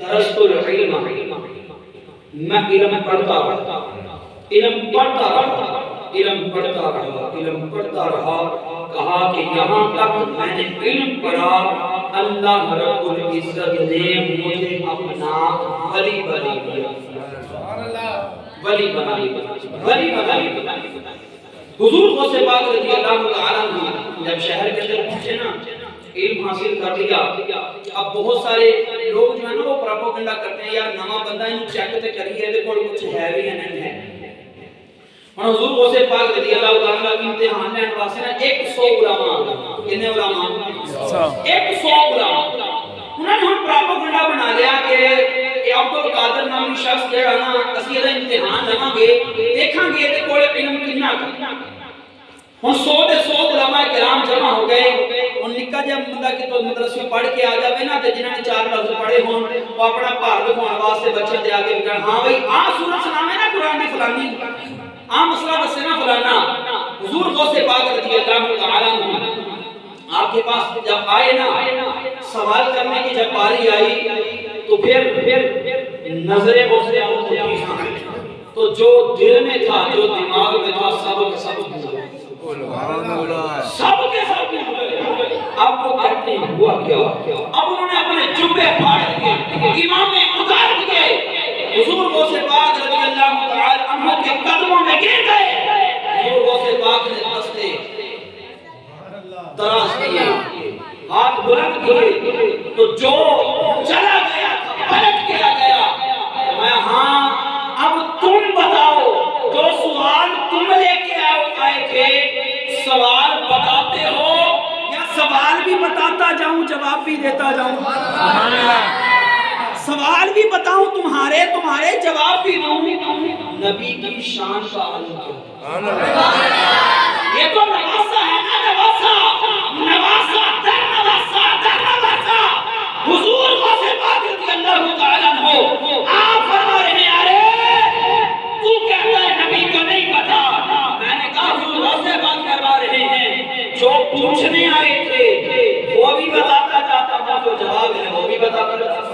درست العلم، میں علم پڑھتا رہا، علم پڑھتا رہا، علم پڑھتا رہا، علم پڑھتا رہا، کہا کہ یہاں تک میں نے علم پڑھا اللہ رب العزت نے مجھے اپنا ولی بنا لیا، ولی بنا لیا، ولی بنا لیا۔ حضور غوث پاک رضی اللہ تعالیٰ عنہ جب شہر کے اندر پہنچے نا، علم حاصل کر لیا، اب بہت سارے لوگ جو ہے نا وہ پراپوگنڈا کرتے ہیں، یار نواں بندہ انہوں چیک تے کریے دے کوئی کچھ ہے بھی یا نہیں ہے۔ اور حضور غوث پاک رضی اللہ تعالیٰ کی امتحان لینے واسطے نا 100 علماء، کتنے علماء؟ 100 علماء۔ انہوں نے پراپوگنڈا بنا لیا کہ عبد القادر نامی شخص جڑا نا اسی دا امتحان لواں گے، دیکھاں گے تے کوئی علم کتنا کا۔ ہن 100 علماء کرام جمع ہو گئے، ان نکا جب بندہ کہ تو مدرسے پڑھ کے آ جاوے نا تے جنہاں نے 4 لفظ پڑھے ہون وہ اپنا بھار دکھاؤن واسطے بچوں دے آگے کہن ہاں بھائی آ سورت سناوے نا قرآن دی فلانی، آ مسئلہ دسے نا فلانا۔ حضور غوث پاک رضی اللہ تعالیٰ عنہ آپ کے پاس جب آئے نا، سوال کرنے کی جب باری آئی تو پھر نظریں غوثے آؤں تو جو دل میں تھا، جو دماغ میں تھا، سب کے سب سب کے سب اب وہ کہتے ہیں ہوا کیا؟ اب انہوں نے اپنے جبے پھاڑ دیے، امام اتار دیے، حضور غوث پاک رضی اللہ تعالی عنہ کے قدموں میں گر گئے۔ حضور غوث پاک نے دستے دراز کیے، ہاتھ بلند کیے، تو جو چلا گیا پلٹ کیا گیا۔ میں ہاں اب تم بتاؤ، جو سوال تم لے کے آئے تھے، سوال بتاتے ہو یا سوال بھی بتاتا جاؤں جواب بھی دیتا جاؤں؟ سوال بھی بتاؤں تمہارے جواب بھی دوں؟ نبی کی شان کا عالم کیا؟ یہ تو نواسا ہے نا، نواسا نواسا در نواسا در نواسا۔ حضور غوث پاک رضی اللہ تعالیٰ عنہ آپ فرما رہے ہیں ارے تو کہتا ہے نبی کو نہیں پتا۔ میں نے کہا حضور غوث پاک فرما رہے ہیں جو پوچھنے آئے تھے وہ بھی بتاتا جاتا تھا، جو جواب ہے وہ بھی بتاتا جاتا تھا۔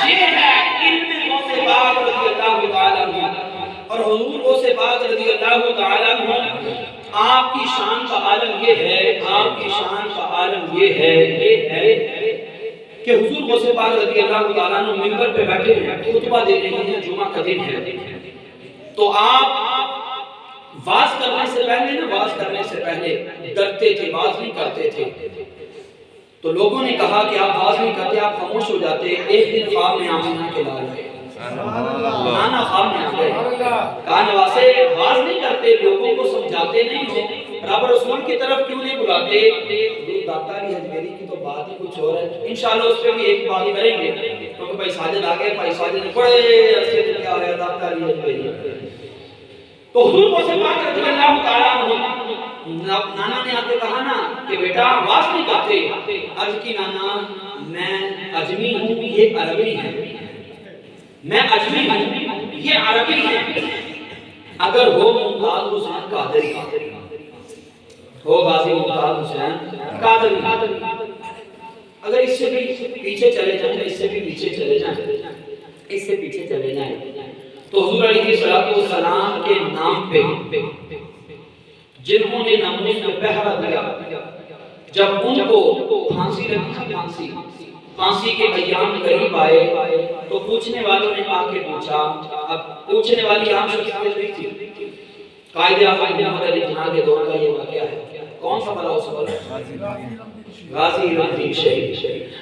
یہ ہے علم غوث پاک رضی اللہ تعالیٰ عنہ۔ اور حضور غوث پاک رضی اللہ تعالیٰ عنہ آپ کی شان کا عالم یہ ہے، آپ کی شان کا عالم یہ ہے کہ حضور غوث پاک رضی اللہ تعالیٰ عنہ منبر پہ بیٹھے ہیں، خطبہ دے رہے ہیں، جمعہ کا دن ہے، تو آپ واز کرنے سے پہلے ڈرتے تھے، واز نہیں کرتے تھے۔ تو لوگوں نے کہا کہ آپ واز نہیں کرتے، آپ خاموش ہو جاتے۔ ایک دن خواب میں آمینہ کے لال ہے، نانا خواب میں آ گئے، کہا نواسے واز نہیں کرتے، لوگوں کو سمجھاتے نہیں ہو، رب رسول کی طرف کیوں نہیں بلاتے؟ داتا علی حجویری کی تو بات ہی کچھ اور ہے، انشاءاللہ اس پہ بھی ایک بات کریں گے، کیونکہ بھائی ساجد آ گئے، بھائی ساجد نے بڑے عرصے سے کیا ہے داتا علی حجویری۔ تو حضور غوث پاک رضی اللہ تعالیٰ عنہ نانا نے آ کے کہا نا کہ بیٹا واز نہیں کرتے، عرض کی نانا میں اجمی ہوں، یہ عربی ہے، میں اجمی ہوں، یہ عربی ہے، اگر ہو ممتاز حسین قادری، ہو غازی ممتاز حسین قادری، اگر اس سے بھی پیچھے چلے جائیں، اس سے بھی پیچھے چلے جائیں، اس سے پیچھے چلے جائیں، تو حضور علیہ السلام کے نام پہ جنہوں نے ناموس میں پہرا دیا، جب ان کو پھانسی لگی، پھانسی کے ایام قریب آئے تو پوچھنے والوں نے آ کے پوچھا، اب پوچھنے والی عام شخصیت نہیں تھی، قائد اعظم محمد علی جناح کے دور کا یہ واقعہ ہے۔ کون سا بلا اس وقت؟ غازی رمضان شہید۔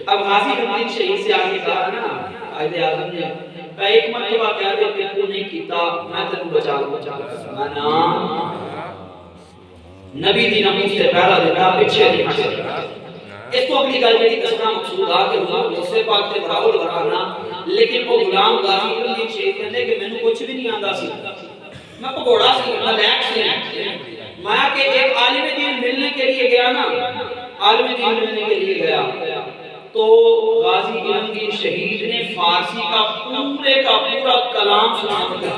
اب غازی رمضان شہید سے آگے کہا نا قائد اعظم نے ایک مرتبہ کہہ دے کہ تو نہیں کیتا میں تجھے بچا لوں، نبی دی ناموس سے پہلا دیتا پیچھے نہیں ہٹ سکتا۔ اس تو اپنی گل جڑی دسنا مقصود آ کہ حضور غوث پاک سے برابر ورانا، لیکن وہ غلام غازی رمضان شہید کہتے کہ میں نے کچھ بھی نہیں آندا سی، میں پگوڑا سی، میں لیک سی، میں کہ ایک عالم دین ملنے کے لیے گیا نا، عالم دین ملنے کے لیے گیا تو غازی رمضان شہید نے فارسی کا پورا کلام سنا دیا،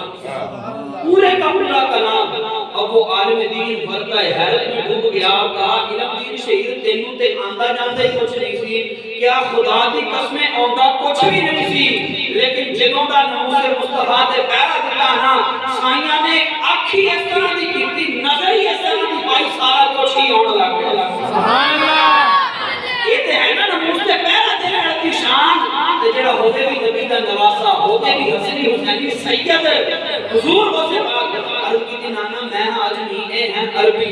پورے کا پورا کلام، اب وہ عالم دین برکہ حیرت میں ڈوب گیا، کہا علم دین شہید تینوں تے آندا جاندا ہی کچھ نہیں سی، کیا خدا دی قسمیں آندا کچھ بھی نہیں سی، لیکن جدوں دا ناموس مصطفیٰ تے پہرا دتا نا، سائیاں نے اکھی اس طرح دی کیتی، نظر ہی اس طرح دی پائی، سارا کچھ ہی آن لگ گیا۔ سبحان اللہ، یہ تے ہے نا ناموس تے پہرا دینے دی شان، تے جڑا ہوتے بھی نبی دا نواسا، ہوتے بھی حسنی حسینی سید حضور غوث پاک عرض کی نانا میں آج نہیں، اے ہیں عربی،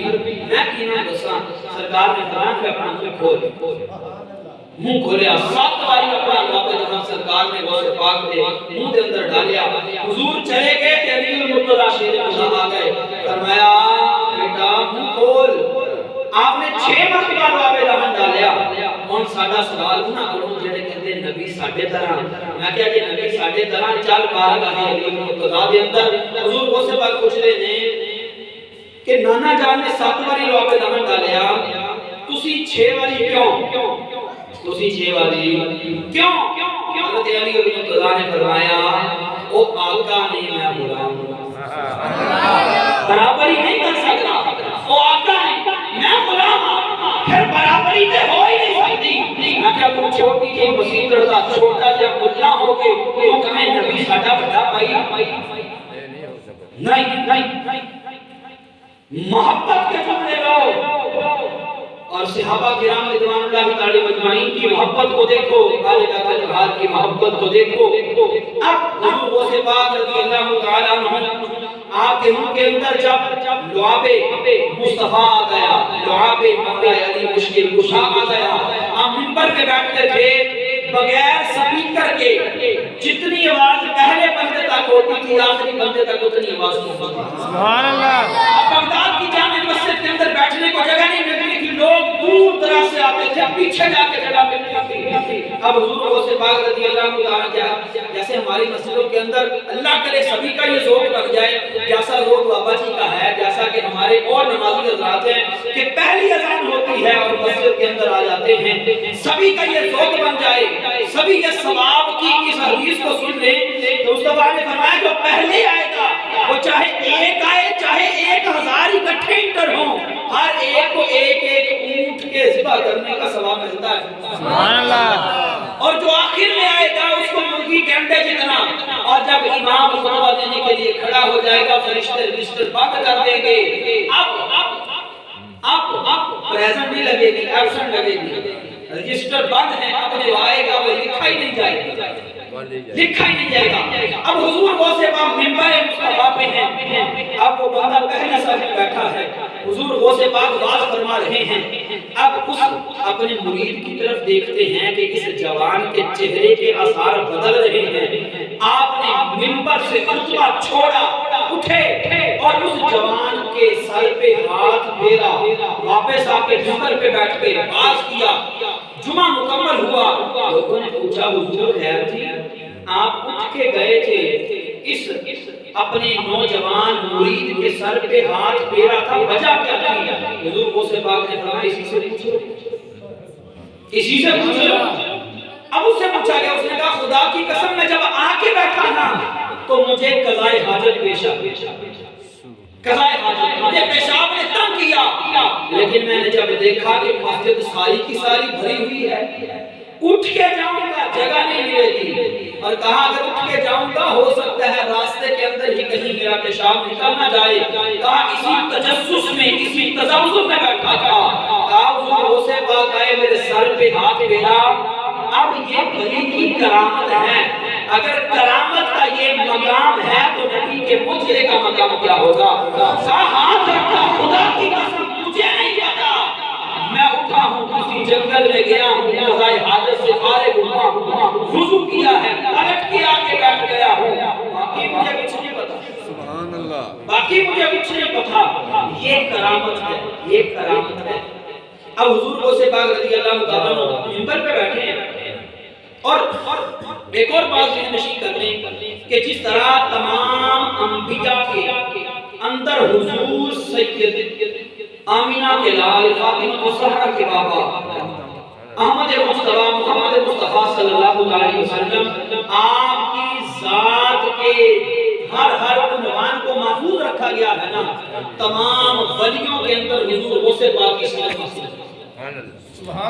میں کی نام دساں، سرکار نے فرمایا کہ اپنا منہ کھول، منہ کھولیا، 7 باری اپنا لابے جہاں سرکار نے غوث پاک دے منہ دے اندر ڈالیا، حضور چلے گئے کہ علی المرتضیٰ شیر خدا آ گئے، فرمایا بیٹا منہ کھول، آپ نے 6 مرتبہ لابے جہاں ڈالیا، ہن ساڈا سوال نہ کرو جڑے کہندے نبی ساڈے طرح، میں کہیا کہ نبی ساڈے طرح چل بارگاہ علی المرتضیٰ دے اندر حضور غوث پاک پوچھ رہے نے کہ نانا جان نے 7 باری لابے جہاں ڈالیا، تسی 6 باری کیوں؟ تسی 6 باری کیوں؟ حضرت علی المرتضیٰ نے فرمایا او آقا نے میں غلام برابری نہیں کر سکتا، او آقا نے میں غلام ہوں، پھر برابری تے ہو ہی نہیں سکتی، میں کیا تم چھوٹی جی مسیح کرتا چھوٹا جا ملا ہو کے کیوں کہ میں نبی ساڈا بڑا بھائی نہیں، محبت کے جملے لو اور صحابہ کرام رضوان اللہ تعالی مجمعین کی محبت کو دیکھو، آل بیت الہاد کی محبت کو دیکھو۔ اب حضور غوث پاک رضی اللہ تعالی عنہ آپ کے منہ کے اندر جب لعاب مصطفیٰ آ گیا، لعاب مولا علی مشکل کشا آ گیا، آپ منبر پہ بیٹھتے تھے، بغیر سپیکر کے جتنی آواز پہلے بندے تک ہوتی تھی آخری بندے تک اتنی آواز ہوتی تھی۔ سبحان اللہ۔ اب بغداد کی جامع مسجد کے اندر بیٹھنے کو جگہ نہیں ملتی تھی، لوگ دور دراز سے آتے تھے، پیچھے جا کے جگہ ملتی تھی۔ اب حضور غوث پاک رضی اللہ تعالیٰ جیسے ہماری مسجدوں کے اندر اللہ کرے سبھی کا یہ ذوق بن جائے، جیسا ذوق بابا جی کا ہے، جیسا کہ ہمارے اور نمازی حضرات ہیں کہ پہلی اذان ہوتی ہے اور مسجد کے اندر آ جاتے ہیں، سبھی کا یہ ذوق بن جائے، سبھی یہ ثواب کی اس حدیث کو سن لیں تو مصطفیٰ نے فرمایا جو پہلے آئے گا وہ چاہے ایک آئے چاہے 1000 اکٹھے انٹر ہوں، ہر ایک کو ایک اونٹ کے ذبح کرنے کا ثواب ملتا ہے۔ سبحان اللہ۔ اور جو آخر میں آئے گا اس کو مرغی کے انڈے جتنا، اور جب امام خطبہ دینے کے لیے کھڑا ہو جائے گا فرشتے رجسٹر بند کر دیں گے، اب پریزنٹ نہیں لگے گی، ایبسنٹ لگے گی، رجسٹر بند ہے، اب جو آئے گا وہ لکھا ہی نہیں جائے گا، لکھا ہی نہیں جائے گا۔ اب حضور غوث پاک منبر مصطفیٰ پہ ہیں، اب وہ بندہ پہلی صف میں بیٹھا ہے، حضور غوث پاک واز فرما رہے ہیں، اب اس اپنے مرید کی طرف دیکھتے ہیں کہ اس جوان کے چہرے کے آثار بدل رہے ہیں، آپ نے منبر سے خطبہ چھوڑا، اٹھے اور اس جوان کے سر پہ ہاتھ پھیرا، واپس آ کے منبر پہ بیٹھ کے واز کیا، جمعہ مکمل ہوا، لوگوں نے پوچھا حضور خیر تھی، آپ اٹھ کے گئے تھے، اس اپنے نوجوان مرید کے سر پہ ہاتھ پھیرا تھا، وجہ کیا تھی؟ حضور غوث پاک نے فرمایا اسی سے پوچھو، اسی سے پوچھو۔ اب اس سے پوچھا گیا، اس نے کہا خدا کی قسم میں جب آ کے بیٹھا نا تو مجھے قضائے حاجت پیش آئی، قضائے حاجت مجھے پیشاب نے تنگ کیا، لیکن میں نے جب دیکھا کہ مسجد ساری کی ساری بھری ہوئی ہے، اٹھ کے جاؤں گا جگہ نہیں ملے گی، اور کہا اگر اٹھ کے جاؤں گا ہو سکتا ہے راستے کے اندر ہی کہیں میرا پیشاب نکل نہ جائے، کہا اسی تجسس میں اسی تذبذب میں بیٹھا تھا، کہا حضور غوث پاک آئے میرے سر پہ ہاتھ پھیرا، اب یہ ولی کی کرامت ہے، اگر کرامت کا یہ مقام ہے تو نبی کے مجھے کا مقام کیا ہوگا؟ ہاتھ رکھا، خدا کی قسم مجھے نہیں پتا، میں اٹھا ہوں کسی جنگل میں گیا ہوں، قضائے حاجت سے فارغ ہوا ہوں، وضو کیا ہے، پلٹ کے آگے بیٹھ گیا ہوں، باقی مجھے کچھ نہیں پتا، سبحان اللہ، باقی مجھے کچھ نہیں پتا، یہ کرامت ہے، یہ کرامت ہے۔ اب حضور غوث پاک رضی اللہ تعالیٰ عنہ منبر پہ بیٹھے ہیں، اور ایک اور بات ذہن نشین کر لیں کہ جس طرح تمام انبیاء کے اندر حضور سید آمینہ کے لال فاطمہ الزہرا کے بابا احمد مصطفیٰ محمد مصطفیٰ صلی اللہ علیہ وسلم آپ کی ذات کے ہر عنوان کو محفوظ رکھا گیا ہے نا، تمام ولیوں کے اندر حضور غوث پاک کی صفت ہے۔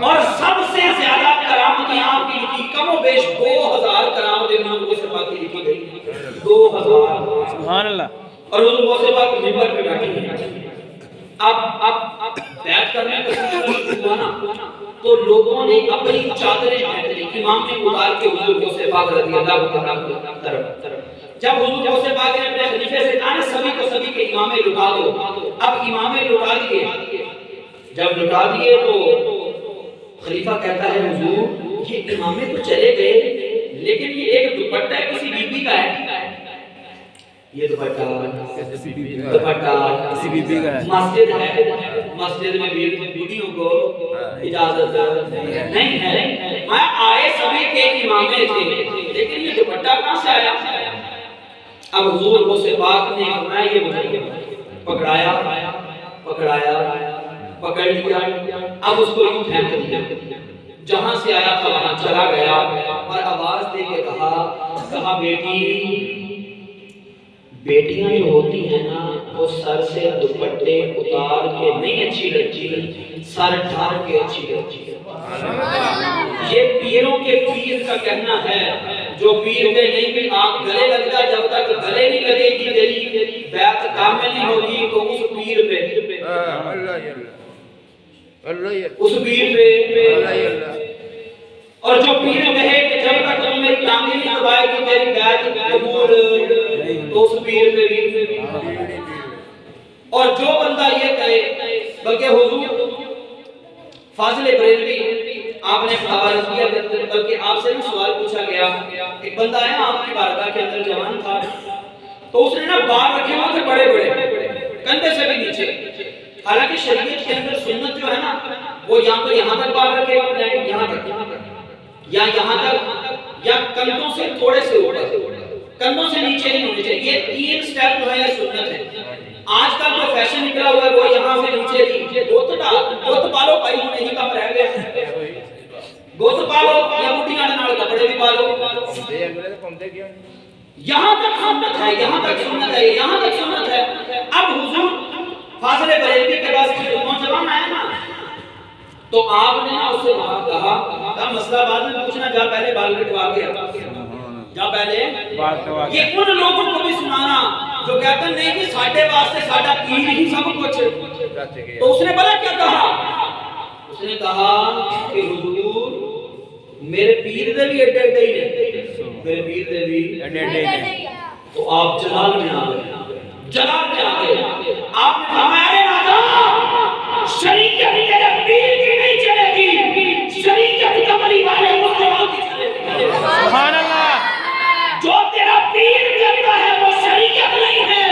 اور سب سے زیادہ کرامتیں آپ کی لکھی، کم و بیش 2000 کرامتیں حضور غوث پاک کی لکھی گئی، 2000 سبحان اللہ۔ اور حضور غوث پاک منبر پہ بیٹھے ہیں، اب بیعت کرنے کا سلسلہ ہوا نا، تو لوگوں نے اپنی چادریں امام نے اتار کے حضور غوث پاک رضی اللہ عنہ کی طرف، جب حضور غوث پاک نے اپنے خلیفے سے کہا سبھی کو سبھی کے امامے لٹا دو، اب امامے لٹا دیے، جب لٹا دیے تو خلیفہ کہتا ہے حضور یہ امامے تو چلے گئے لیکن یہ ایک دوپٹہ کسی بی بی کا ہے، یہ دوپٹہ کسی بی بی کا ہے، مسجد ہے، مسجد میں بیویوں کو اجازت نہیں ہے، میں آئے سبھی کے امامے تھے لیکن یہ دوپٹہ کہاں سے آیا؟ اب حضور غوث پاک نے فرمایا یہ مجھے پکڑایا پکڑ لیا، اب اس کو یوں پھینک دیا، جہاں سے آیا تھا وہاں چلا گیا، اور آواز دے کے کہا بیٹیاں جو ہوتی ہیں نا وہ سر سے دوپٹے اتار کے نہیں اچھی لگتی، سر ڈھار کے اچھی لگتی ہے۔ یہ پیروں کے پیر کا کہنا ہے، جو پیر کے نہیں بھی آپ گلے لگ جائے، جب تک گلے نہیں لگے گی تیری بیعت کامل نہیں ہوگی، تو اس پیر پہ اور جو پیر کہے کہ جب تک تم میری ٹانگیں نہیں دبائے گی تیری بیعت قبول، تو اس پیر پہ بھی، اور جو بندہ یہ کہے، بلکہ حضور فاضل بریلوی آپ نے خبر کیا، بلکہ آپ سے سوال پوچھا گیا، ایک بندہ ہے آپ کی بارگاہ کے اندر جوان تھا، تو اس نے نا بال رکھے ہوئے تھے بڑے بڑے، کندھے سے بھی نیچے، حالانکہ شریعت کے اندر سنت جو ہے نا وہ یا تو یہاں تک بال رکھے ہوئے ہیں، یہاں تک، یا یہاں تک، یا کندھوں سے تھوڑے سے اوپر، کندھوں سے نیچے نہیں ہونے چاہیے، یہ 3 سٹیپ جو ہے یہ سنت ہے۔ آج کل جو فیشن نکلا ہوا ہے وہ یہاں سے نیچے گوت پالو پائی ہونے ہی کم رہ گئے، گوت پالو یا بوٹیاں نال کپڑے بھی پالو، یہاں تک سنت ہے، یہاں تک سنت ہے، یہاں تک سنت ہے۔ اب حضور فاضل بریلوی کے پاس نوجوان آیا نا، تو آپ نے اس سے کہا مسئلہ بعد میں پوچھنا، جا پہلے بال کٹوا کے جا پہلے، یہ ان لوگوں کو بھی سنانا جو کہتے ہیں نہیں کہ ساڈے واسطے ساڈا پیر ہی سب کچھ، تو اس نے بڑا کیا کہا، اس نے کہا کہ حضور میرے پیر دے بھی ایڈے ایڈے ہی ہیں، میرے پیر دے بھی ایڈے ایڈے ہیں، تو آپ جلال میں آ گئے، جلال میں آ گئے، آپ نے ہمارے راجا شریعت تیرے پیر کی نہیں چلے گی، شریعت کملی والے مسلمان کی چلے گی، سبحان اللہ، جو تیرا پیر کہتا ہے وہ شریعت نہیں ہے،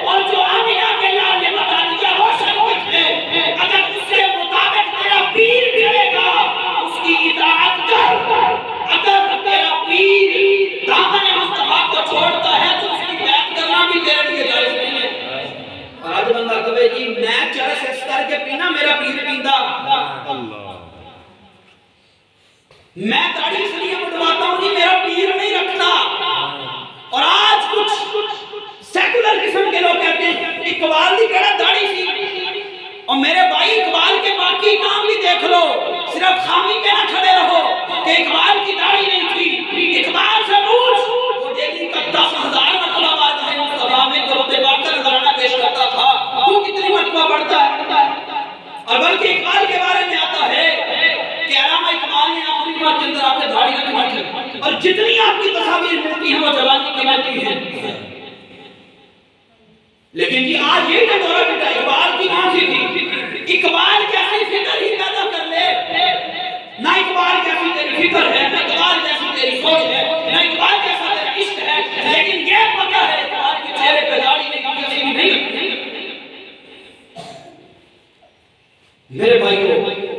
اور جو آمینہ کے لال نے بتا دیا وہ شریعت ہے، اگر اس کے مطابق تیرا پیر چلے گا اس کی اطاعت کر، اگر تیرا پیر دامن مصطفیٰ کو چھوڑتا ہے تو اس کی بیعت کرنا بھی تیرے لیے جائز نہیں ہے۔ اور آج بندہ کہے جی میں چرس اس کر کے پینا میرا پیر پیندا، میں داڑھی اس لیے مڈواتا ہوں جی میرا پیر نہیں رکھتا، اور آج کچھ سیکولر قسم کے لوگ کہتے ہیں اقبال دی کہنا داڑھی سی، اور میرے بھائی اقبال کے باقی کام بھی دیکھ لو، صرف خامی پہ نہ کھڑے رہو کہ اقبال کی داڑھی نہیں تھی، اقبال سے پوچھ وہ ڈیلی کا 10,000 مرتبہ بارگاہ مصطفیٰ میں درود پاک کا نذرانہ پیش کرتا تھا، تو کتنی مرتبہ پڑھتا ہے؟ اور بلکہ اقبال کے بارے میں آتا ہے کہ علامہ اقبال نے اپنی بات کے اندر آپ کے داڑھی رکھنا تھی، اور جتنی آپ کی تصاویر ملتی ہیں وہ جوانی کی ملتی ہیں، لیکن جی آج یہ کہ دورہ بیٹا اقبال کی کون سی تھی، اقبال کیسی فکر ہی پیدا کر لے، نہ اقبال کیسی تیری فکر ہے، نہ اقبال کیسی تیری سوچ ہے، نہ اقبال کیسا تیرا عشق ہے، لیکن یہ پتہ ہے اقبال کے چہرے پہ داڑھی نہیں کسی بھی نہیں۔ میرے بھائیو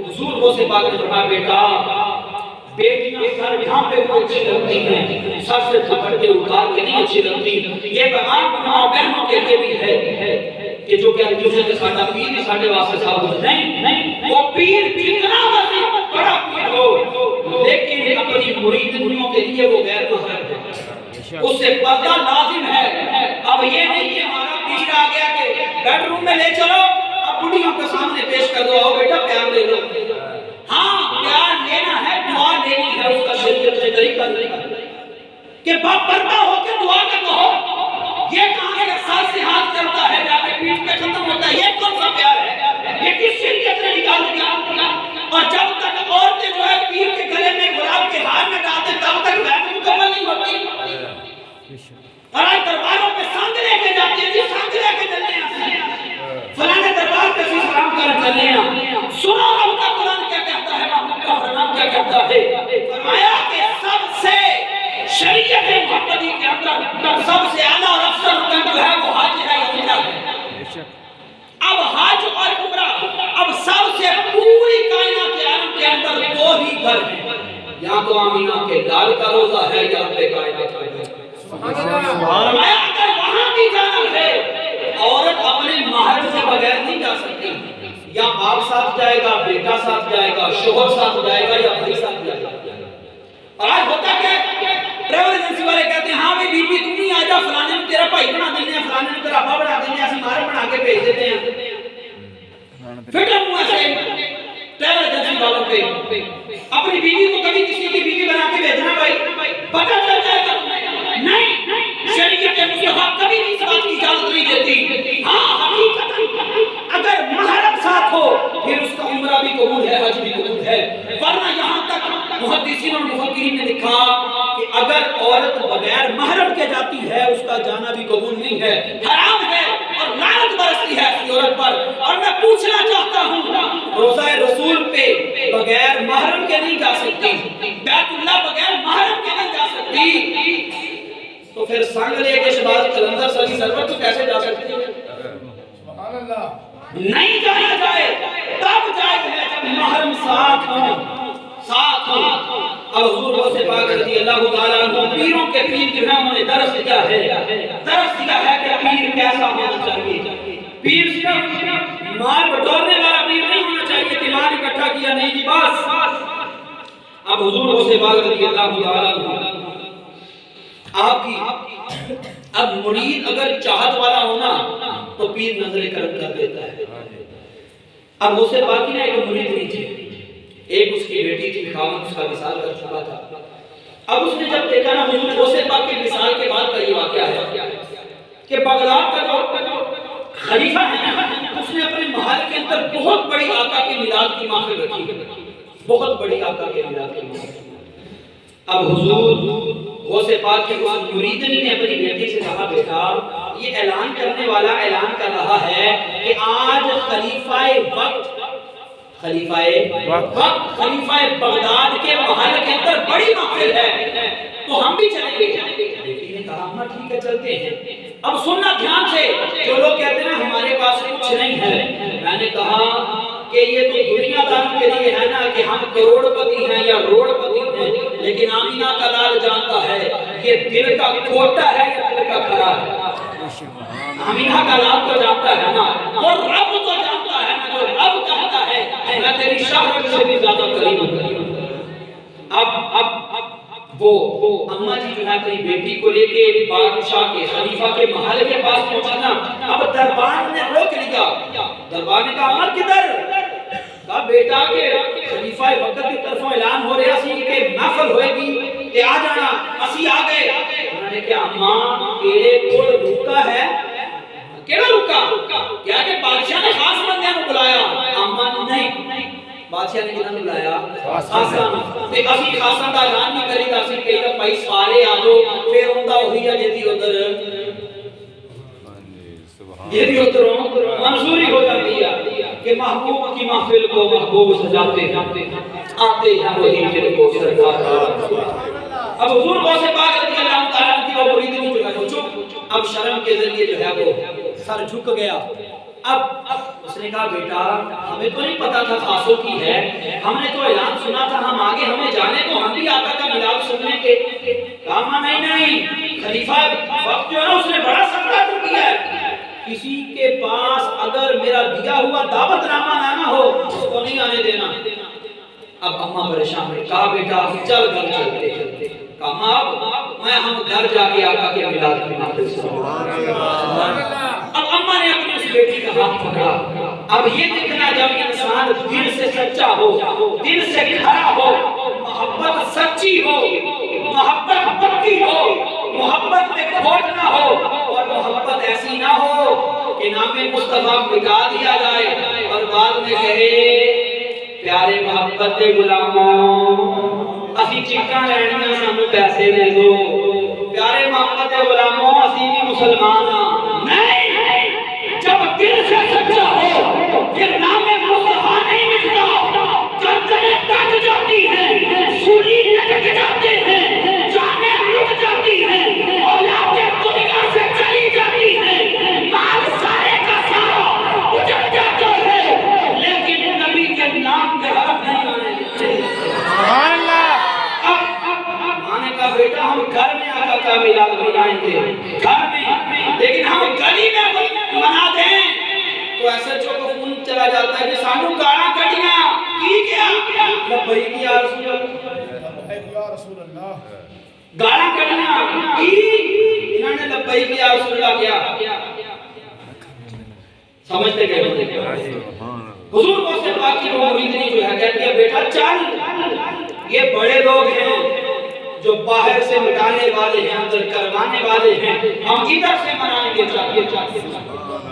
حضور غوث پاک نے فرمایا بیٹا بیٹیاں سر ڈھانپے ہوئے اچھی لگتی ہیں، سر سے دوپٹے اتار کے نہیں اچھی لگتی، یہ پیغام ماں بہنوں کے لیے بھی ہے کہ جو کہتی ہیں کہ ساڈا پیر بھی ساڈے واسطے ثابت نہیں، وہ پیر کتنا وسیع بڑا پیر ہو لیکن اپنی مریدوں کے لیے وہ غیر محرم ہے، اس سے پردہ لازم ہے۔ اب یہ نہیں کہ ہمارا پیر آ گیا کہ بیڈ روم میں لے چلو، اب بڑھیوں کے سامنے پیش کر دو، آؤ بیٹا پیار لے لو۔ ہاں پیار لینا ہے، دعا لینی ہے، اس کا شریعت سے طریقہ نہیں کہ باپ پردہ ہو کے دعا کا کہو۔ یہ کہاں سے سر سے ہاتھ کرتا ہے جا کے پیٹ پہ ختم ہوتا ہے، یہ کون سا پیار ہے؟ یہ کس شریعت نے نکال دیا؟ اور جب تک عورتیں جو ہے پیر کے گلے میں گلاب کے ہار میں ڈالتے تب تک بیعت مکمل نہیں ہوتی۔ اور آج درباروں پہ سانگ لے کے جاتے ہیں، جی سانگ لے کے چلنے ہیں، فلانے دربار پہ سی سلام کر چلنے ہیں۔ سنو رب کا قرآن کیا کہتا ہے، محمد کا فرمان کیا کہتا ہے؟ فرمایا کہ سب سے شریعت محمدی کے اندر سب سے اعلیٰ اور افضل رکن جو ہے وہ حج ہے یا عمرہ ہے۔ اب حج اور عمرہ، اب سب سے پوری کائنات عالم کے اندر دو ہی گھر ہیں، یا تو آمینہ کے لال کا روزہ ہے یا رب کائنات کا ہے۔ فرمایا اگر وہاں بھی جانا ہے، عورت اپنے مہر سے بغیر نہیں جا سکتی، یا باپ ساتھ جائے گا، بیٹا ساتھ جائے گا، شوہر ساتھ جائے گا، یا بھائی ساتھ جائے گا۔ اور آج ہوتا کیا ہے، ٹریول ایجنسی والے کہتے ہیں ہاں بی بی تم نہیں آ جا، فلانے میں تیرا بھائی بنا دینے ہیں، فلانے میں تیرا ابا بنا دینے ہیں، اسی مہر بنا کے بھیج دیتے ہیں۔ فکر ہوا سے ٹریول ایجنسی والوں پہ اپنی بیوی کو کبھی کسی کی بیوی بنا کے بھیجنا بھائی، پتہ چل جائے گا نہیں، شریعت مصطفیٰ کبھی بھی اس بات کی اجازت نہیں دیتی۔ ہاں حقیقت اگر محرم ساتھ ہو پھر اس کا عمرہ بھی قبول ہے، حج بھی قبول ہے، ورنہ یہاں تک محدثین اور مفکرین نے لکھا کہ اگر عورت بغیر محرم کے جاتی ہے اس کا جانا بھی قبول نہیں ہے، حرام ہے اور لعنت برستی ہے ایسی عورت پر۔ اور میں پوچھنا چاہتا ہوں روضہ رسول پہ بغیر محرم کے نہیں جا سکتی، بیت اللہ بغیر محرم کے نہیں جا سکتی، تو پھر سنگ لے کے شہباز قلندر صلی سرور تو کیسے جا سکتی ہے؟ سبحان اللہ۔ نہیں جانا جائے تب جائز ہے جب محرم ساتھ ہوں، ساتھ ہوں۔ اب حضور غوث پاک رضی اللہ تعالیٰ عنہ پیروں کے پیر جو ہیں انہوں نے درس دیا ہے کہ پیر کیسا ہونا چاہیے۔ پیر صرف مال بٹورنے والا پیر نہیں ہونا چاہیے کہ مال اکٹھا کیا نہیں جی بس۔ اب حضور غوث پاک رضی اللہ تعالیٰ عنہ آپ کی اب مرید اگر چاہت والا ہونا تو پیر نظر کرم کر دیتا ہے۔ اب غوث پاک کی نا ایک مرید نہیں تھی، ایک اس کی بیٹی تھی، خاوند اس کا وصال کر چکا تھا۔ اب اس نے جب دیکھا نا حضور غوث پاک کے وصال کے بعد کا یہ واقعہ ہے کہ بغداد کا جو خلیفہ ہے اس نے اپنے محل کے اندر بہت بڑی آقا کے میلاد کی محفل رکھی، بہت بڑی آقا کے میلاد کی محفل۔ اب حضور غوث پاک کے اس مریدنی نے اپنی بیٹی سے کہا بیٹا یہ اعلان کرنے والا اعلان کر رہا ہے کہ آج خلیفہ بغداد کے محل کے اندر بڑی محفل ہے تو ہم بھی چلیں گے۔ بیٹی نے کہا ہاں ٹھیک ہے چلتے ہیں۔ اب سننا دھیان سے، جو لوگ کہتے ہیں ہمارے پاس کچھ نہیں ہے، میں نے کہا کہ یہ تو دنیا داروں کے لیے ہے نا کہ ہم کروڑ پتی ہیں یا روڑ پتی ہیں، لیکن آمینہ کا لال جانتا ہے یہ دل کا کھوٹا ہے یا دل کا کھرا ہے۔ آمینہ کا لال تو جانتا ہے نا، اور رب تو جانتا ہے نا، جو رب کہتا ہے میں تیری شہرت سے بھی زیادہ قریب ہوں۔ اب وہ اماں جی جو ہے اپنی بیٹی کو لے کے بادشاہ کے خلیفہ کے محل کے پاس پہنچنا، اب دربار نے روک لیا۔ دربار نے کہا اماں کدھر؟ کہا بیٹا کہ خلیفہ وقت کی طرفوں اعلان ہو رہا سی کہ محفل ہوئے گی کہ آ جانا، اسی آ گئے۔ انہوں نے کہا اماں تیرے کول رکا ہے؟ کیڑا رکا؟ کیا کہ بادشاہ نے خاص بندے کو بلایا؟ اماں نہیں، بادشاہ نے کہنا بلایا خاصاں تے اسی خاصاں دا اعلان نہیں کری تا سی کہ بھائی سارے آ جاؤ، پھر ہوندا وہی ہے جدی ادھر منظوری ہو جاتی ہے کہ محبوب کی محفل کو محبوب سجاتے ہیں، آتے ہیں وہی جن کو سرکار۔ اب حضور غوث پاک رضی اللہ تعالیٰ عنہ کی وہ مریدنی جو ہے وہ چپ، اب شرم کے ذریعے جو ہے وہ سر جھک گیا۔ اب اس نے کہا بیٹا ہمیں تو نہیں پتا تھا خاصوں کی ہے، ہم نے تو اعلان سنا تھا، ہم آگے ہمیں جانے تو ہم بھی آقا کا میلاد سننے کے۔ کہا نہیں، خلیفہ وقت جو ہے نا اس نے بڑا صدقہ تو کیا ہے، کسی کے پاس اگر میرا دیا ہوا دعوت نامہ نہ ہو اس کو نہیں آنے دینا۔ اب اماں پریشان ہوئی، کہا بیٹا چل گھر چلتے۔ کہا ماں میں ہم گھر جا کے آقا کے میلاد کی محفل سبحان اللہ. اب اماں نے اپنی اس بیٹی کا ہاتھ پکڑا. اب یہ دیکھنا جب انسان دل سے سچا ہو، دل سے کھڑا ہو، محبت سچی ہو، محبت پکی ہو، محبت میں کھوٹ نہ ہو، اور محبت ایسی نہ ہو کہ نام مصطفیٰ مٹا دیا جائے اور بعد میں کہے پیارے محبت دے غلاموں اسی چکاں لینیاں سانوں پیسے دے دو. پیارے محبت دے غلاموں اسی بھی مسلمان ہاں. نہیں، جب دل سے سچا ہو پھر نام مصطفیٰ نہیں مٹتا. گردنیں کٹ جاتی ہیں، سولی لٹک جاتے ہیں، جانیں لٹ جاتی ہیں، اولادیں دنیا سے چلی جاتی ہیں، مال سارے کا سارا اجڑ جاتا ہے، لیکن نبی کے نام کے حرف نہیں آنے دیتے. سبحان اللہ. ماں نے کہا بیٹا ہم گھر میں آقا کا میلاد منائیں گے، گھر میں، لیکن ہم گلی میں منا دیں تو ایسے جو کو فون چلا جاتا ہے کہ سانو گاڑاں کٹیاں کی کیا لبیک یا رسول اللہ، گاڑاں کٹیاں کی انہوں نے لبیک یا رسول اللہ کیا. سمجھتے گئے حضور کو سے پاک کی وہ مریدنی جو ہے کہتی ہے بیٹا چل، یہ بڑے لوگ ہیں جو باہر سے مٹانے والے ہیں، اندر کروانے والے ہیں، ہم ادھر سے منائیں گے.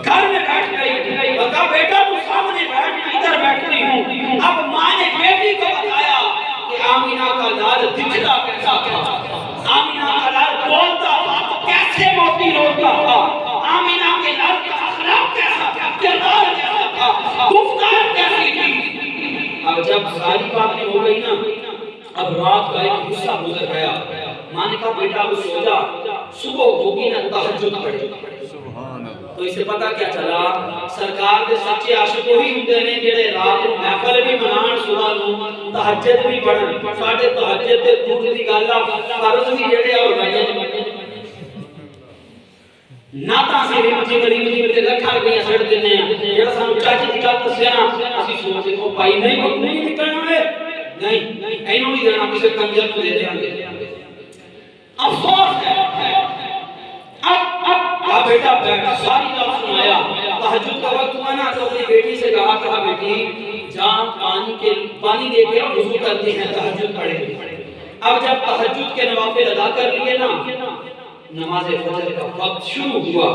گھر میں بیٹھ گئی، بتا بیٹا تو سامنے بیٹھ، میں ادھر بیٹھتی ہوں. اب ماں نے بیٹی کو بتایا کہ آمینہ کا لال دکھتا کیسا تھا، آمینہ کا لال بولتا تھا تو کیسے موتی روتا تھا، آمینہ کے لال کا اخلاق کیسا تھا، کردار کیسا تھا، گفتار کیسی تھی. اب جب ساری باتیں ہو گئی نا، اب رات کا ایک حصہ گزر گیا. ماں نے کہا بیٹا اب سو جا، صبح ہوگی نا تہجد پڑھے. تو اسے پتہ کیا چلا سرکار دے سچے عاشق وہی ہوندے نے جڑے رات نوں محفل بھی منان، صبح نوں تہجد بھی پڑھن. ساڈے تہجد تے دور دی گل آ، فرض بھی جڑے اور گئے ناتا سے بھی غریب تے لکھاں روپیاں سڑ دنے ہیں. جڑا سانوں چاچی دی گل دسیا نا اسی سوچے او بھائی نہیں نکلنا ہے، نہیں اینوں بھی دینا کسے کنجر کو دے دیاں گے. افسوس ہے. اب بیٹا بیٹھ ساری بات سنایا. تہجد کا وقت ہوا نا تو اپنی بیٹی سے کہا بیٹی جان پانی دے کے وضو کرتے ہیں، تہجد پڑھیں. اب جب تہجد کے نوافل ادا کر لیے نا، نماز فجر کا وقت شروع ہوا.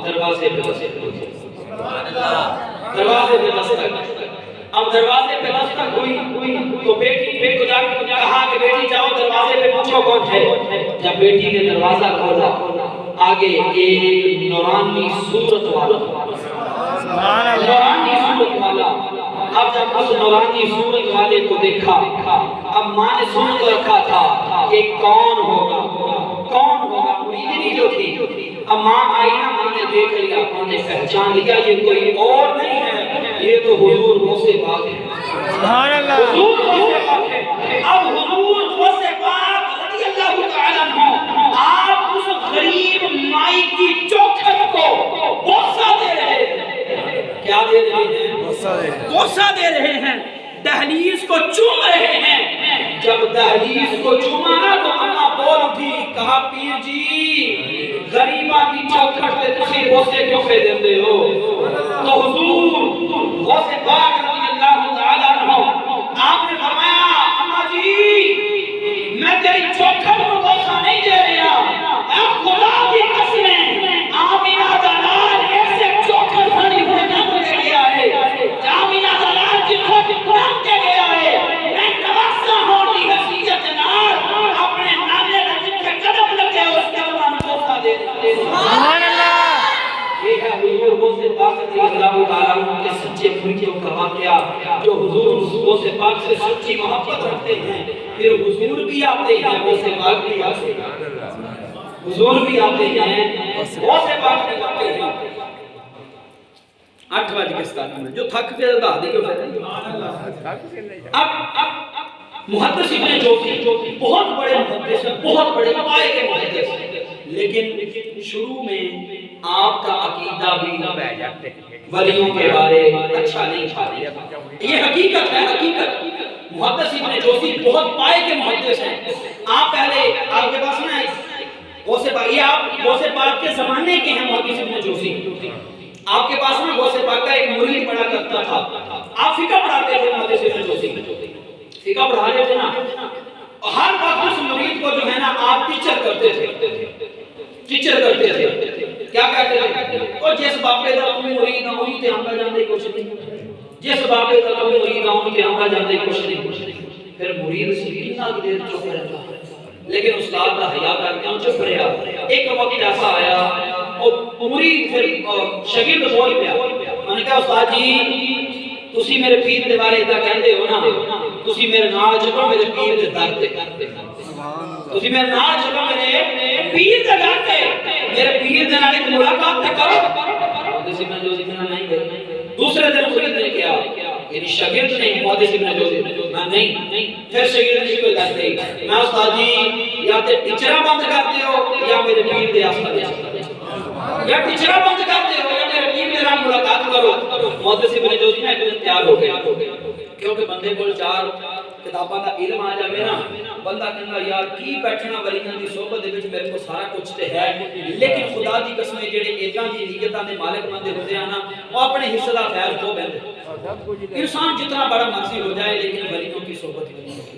دروازے پہ دستک. اب دروازے پہ دستک ہوئی تو بیٹی کو جا کے کہا کہ بیٹی جاؤ دروازے پہ پوچھو کون ہے. جب بیٹی نے دروازہ کھولا آگے ایک نورانی صورت والا. اب جب اس نورانی صورت والے کو دیکھا، اب ماں نے سن کر رکھا تھا کہ کون ہوگا مریدنی جو تھی. اب ماں آئی نا، ماں نے دیکھ لیا، ماں نے پہچان لیا یہ کوئی اور نہیں ہے، یہ تو حضور غوث پاک ہے. سبحان اللہ. حضور غوث پاک ہے. اب حضور غوث پاک رضی اللہ تعالیٰ عنہ آپ اس غریب مائی کی چوکھٹ کو بوسہ دے رہے ہیں. کیا دے رہے ہیں؟ بوسہ دے رہے ہیں. دہلیز کو چوم رہے ہیں. جب دہلیز کو چوما نا تو اماں بول اٹھی، کہا پیر جی غریبہ کی چوکھٹ پہ تسی بوسے کیوں پہ دیندے ہو؟ تو حضور غوث پاک رضی اللہ تعالیٰ عنہ آپ نے فرمایا اماں جی میں تیری چوکھٹ کو بوسہ نہیں دے رہا، اے خدا کی قسمیں آمینہ دا لال ایسے چوکھٹ بھری ہوئے نام دے گیا ہے، آمینہ دا لال کی کھوٹ نام دے گیا ہے. میں نواسا ہوتی حیثیت نال اپنے نانے کا جتنے قدم لگے اس کے اللہ میں بوسہ دے دے. سبحان اللہ. یہ ہے حضور غوث پاک رضی اللہ تعالیٰ عنہ کے سچے مریدوں کا واقعہ، جو حضور غوث پاک سے سچی محبت رکھتے ہیں. پھر حضور بھی آتے ہیں، غوث پاک بھی آتے ہیں، حضور بھی آتے ہیں، غوث پاک بھی آتے ہیں. 8 بج کے 7 منٹ جو تھک پہ ادا دے گا. اب محدث ابن جوزی بہت بڑے محدث ہیں، بہت بڑے آئے کے محدث ہیں، لیکن شروع میں آپ کا عقیدہ بھی ولیوں کے بارے اچھا نہیں تھا. یہ حقیقت ہے. حقیقت محدث ابن جوزی بہت پائے کے محدث ہیں. آپ پہلے آپ کے پاس نا غوث پاک، یہ آپ غوث پاک کے زمانے کے ہیں محدث ابن جوزی. آپ کے پاس نا غوث پاک کا ایک مرید پڑھا کرتا تھا. آپ فقہ پڑھاتے تھے محدث ابن جوزی، فقہ پڑھا رہے تھے نا. ہر وقت اس مرید کو جو ہے نا آپ ٹیچر کرتے تھے، ٹیچر کرتے تھے. کیا کہتے تھے؟ اور جس باپے دا تم مرید نہ ہوئی تے ہم کا جاندے کچھ نہیں، جس باپے دا تم مرید نہ ہوئی تے ہم کا جاندے کچھ نہیں. پھر مرید سکینہ کی دیر چپ رہتا، لیکن استاد دا حیا کر کے چپ رہا. ایک وقت ایسا آیا اور مرید پھر شاگرد بول پیا. میں نے کہا استاد جی تسی میرے پیر دے بارے دا کہندے ہو نا، تسی میرے نال چلو میرے پیر دے در تے، تسی میرے نال چلو میرے پیر دے در تے، میرے پیر دے نال ایک ملاقات تے کرو. جیسے میں جو ذکر نہیں گئی. دوسرے دن مرید نے کیا، یعنی شاگرد نے محدث ابن جوزی میں نہیں. پھر شاگرد نے کوئی گل نہیں، میں استاد جی یا تے ٹیچراں بند کر دیو یا میرے پیر دے آستے، یا ٹیچراں بند کر دیو یا میرے پیر دے نال ملاقات کرو. محدث ابن جوزی نے ایک دن تیار ہو گیا، کیونکہ بندے کول 4 کتاباں دا علم آ جاوے نا، بندہ کہندا یار کی بیٹھنا ولیاں دی صحبت دے وچ میرے کو سارا کچھ تے ہے، لیکن خدا دی قسم جڑے ایجاں دی نیتاں دے مالک بندے ہوندے ہیں نا وہ اپنے حصے دا خیر کھو بیندے. انسان جتنا بڑا مرضی ہو جائے لیکن ولیوں کی صحبت نہیں ہوتی.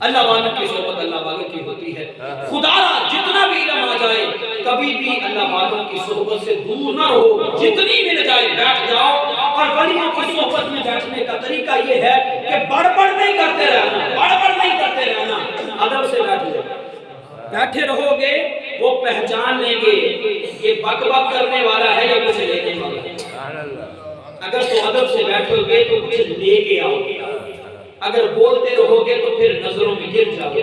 اللہ والوں کی صحبت اللہ والوں کی ہوتی ہے. خدا را جتنا بھی علم آ جائے کبھی بھی اللہ والوں کی صحبت سے دور نہ رہو. جتنی مل جائے بیٹھ جاؤ. اور ولیوں کی صحبت میں بیٹھنے کا طریقہ یہ ہے کہ بڑبڑ نہیں کرتے رہنا، بڑبڑ نہیں کرتے رہنا، ادب سے بیٹھ جاؤ. بیٹھے رہو گے وہ پہچان لیں گے یہ بک بک کرنے والا ہے یا کچھ لینے والا ہے. اگر تو ادب سے بیٹھو گے تو کچھ لے کے آؤ گے، اگر بولتے رہو گے تو پھر نظروں میں گر جاؤ گے.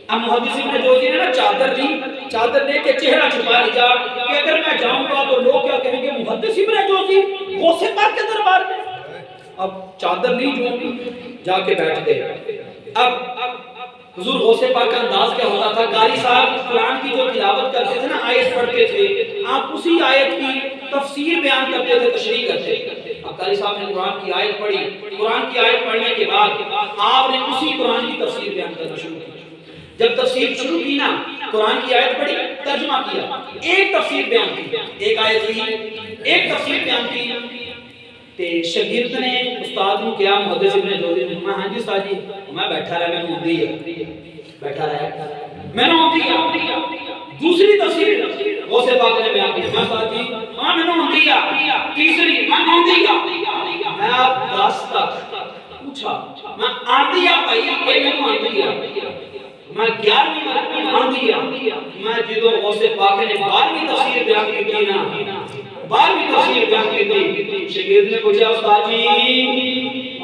اب محدث ابن جوزی نے نا چادر لی، چادر لے کے چہرہ چھپا لیا کہ اگر میں جاؤں گا تو لوگ کیا کہیں گے، محدث ابن جوزی غوث پاک کے دربار میں. اب چادر لی جو جا کے بیٹھ گئے. اب حضور غوث پاک کا انداز کیا ہوتا تھا، قاری صاحب قرآن کی جو تلاوت کرتے تھے نا، آیت پڑھتے تھے، آپ اسی آیت کی تفسیر بیان کرتے تھے، تشریح کرتے. اب قاری صاحب نے قرآن کی آیت پڑھی، قرآن کی آیت پڑھنے کے بعد آپ نے اسی قرآن کی تفسیر بیان کرنا شروع کی. جب تفسیر شروع کی نا، قرآن کی آیت پڑھی، ترجمہ کیا، ایک تفسیر بیان کی، ایک آیت لی، ایک تفسیر بیان کی. تے شاگرد نے استاد کو کیا، محدث ابن جوزی نے، ہاں جی استاد جی میں بیٹھا رہا، میں ہوندی ہے بیٹھا رہا، میں نے ہوندی ہے. دوسری تفسیر غوث پاک نے بیان کی، میں استاد جی ہاں میں نے ہوندی ہے. تیسری میں ہوندی ہے. میں آپ 10 تک پوچھا، میں آندی ہے بھائی یہ میں ہوندی ہے. میں 11ویں آندی ہے. میں جدو غوث پاک نے 12ویں تفسیر بیان کی تھی نا، 12ویں تفسیر بیان کی تھی، شاگرد نے پوچھا استاد جی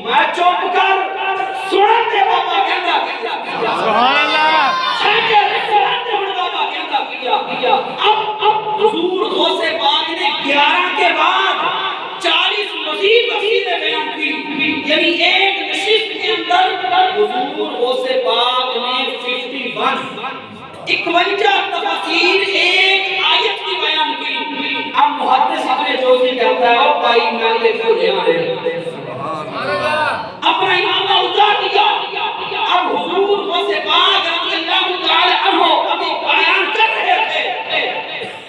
میں چپ کر سنتے بابا کہندا سبحان اللہ، سنتے ہن بابا کہندا کیا. اب حضور غوث پاک نے 11 کے بعد 40 مزید تفسیریں بیان کی، یعنی ایک نشست کے اندر حضور غوث پاک نے 51 تفسیر ایک آیت کی بیان کی. اب محدث ابن جوزی کہتا ہے او بھائی میں لے کے لے آئے، اپنا امامہ اتار دیا. اب حضور غوث پاک رضی اللہ تعالی عنہ ابھی بیان کر رہے تھے.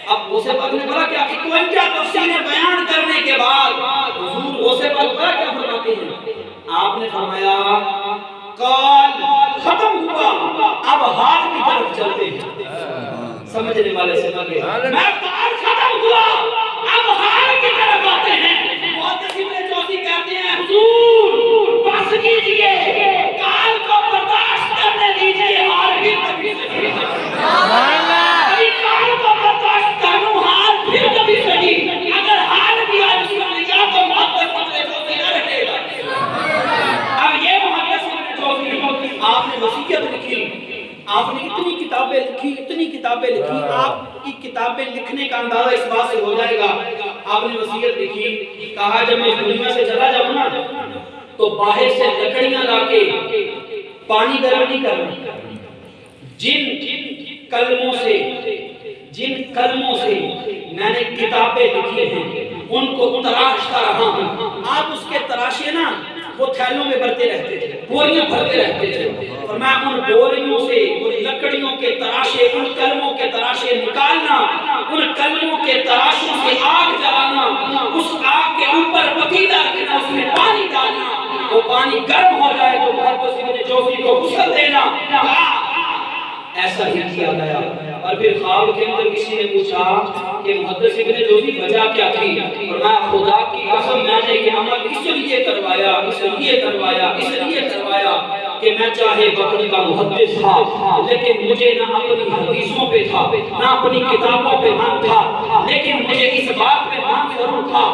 اب غوث پاک نے بولا کیا 51 تفسیریں بیان کرنے کے بعد حضور غوث پاک بولا کیا فرماتے ہیں، آپ نے فرمایا قال ختم ہوا، اب حال کی طرف چلتے ہیں. سمجھنے والے سمجھ گئے، میں قال ختم ہوا اب حال کی طرف آتے ہیں. محدث ابن جوزی کہتے ہیں حضور بس کیجئے، قال کو برداشت کرنے دیجئے، حال بھی کبھی صحیح. سبحان اللہ، قال کو برداشت کروں حال پھر کبھی صحیح. اگر حال بھی آج سن لیا تو محدث ابن جوزی نہ رہے گا. اب یہ محدث ابن جوزی آپ نے وصیت لکھی، آپ نے اتنی کتابیں لکھی، اتنی کتابیں لکھی. آپ کی کتابیں لکھنے کا اندازہ اس بات سے ہو جائے گا. آپ نے وصیت لکھی، کہا جب میں دنیا سے چلا جاؤں نا تو باہر سے لکڑیاں لا کے پانی گرم نہیں کرنا. جن کلموں سے میں نے کتابیں لکھی ہیں ان کو تراشتا رہا ہوں. آپ اس کے تراشے نا وہ تھیلوں میں بھرتے رہتے تھے، بوریاں بھرتے رہتے تھے، اور میں ان بوریوں سے ان لکڑیوں کے تراشے، ان کلموں کے تراشے نکالنا، ان کلموں کے تراشوں سے آگ جلانا، اس آگ کے اوپر پتیلا رکھنا، اس میں پانی ڈالنا، وہ پانی گرم ہو جائے تو محدث ابن جوزی کو غسل دینا، ایسا ہی کیا گیا۔ اور پھر خواب کے اندر کسی نے پوچھا کہ محدث ابن جوزی وجہ کیا تھی؟ اور میں خدا کی قسم میں نے یہ عمل اس لیے کروایا کہ میں چاہے وقت کا محدث تھا لیکن مجھے نہ اپنی حدیثوں پہ تھا نہ اپنی کتابوں پہ من تھا، لیکن مجھے اس بات پہ من ضرور تھا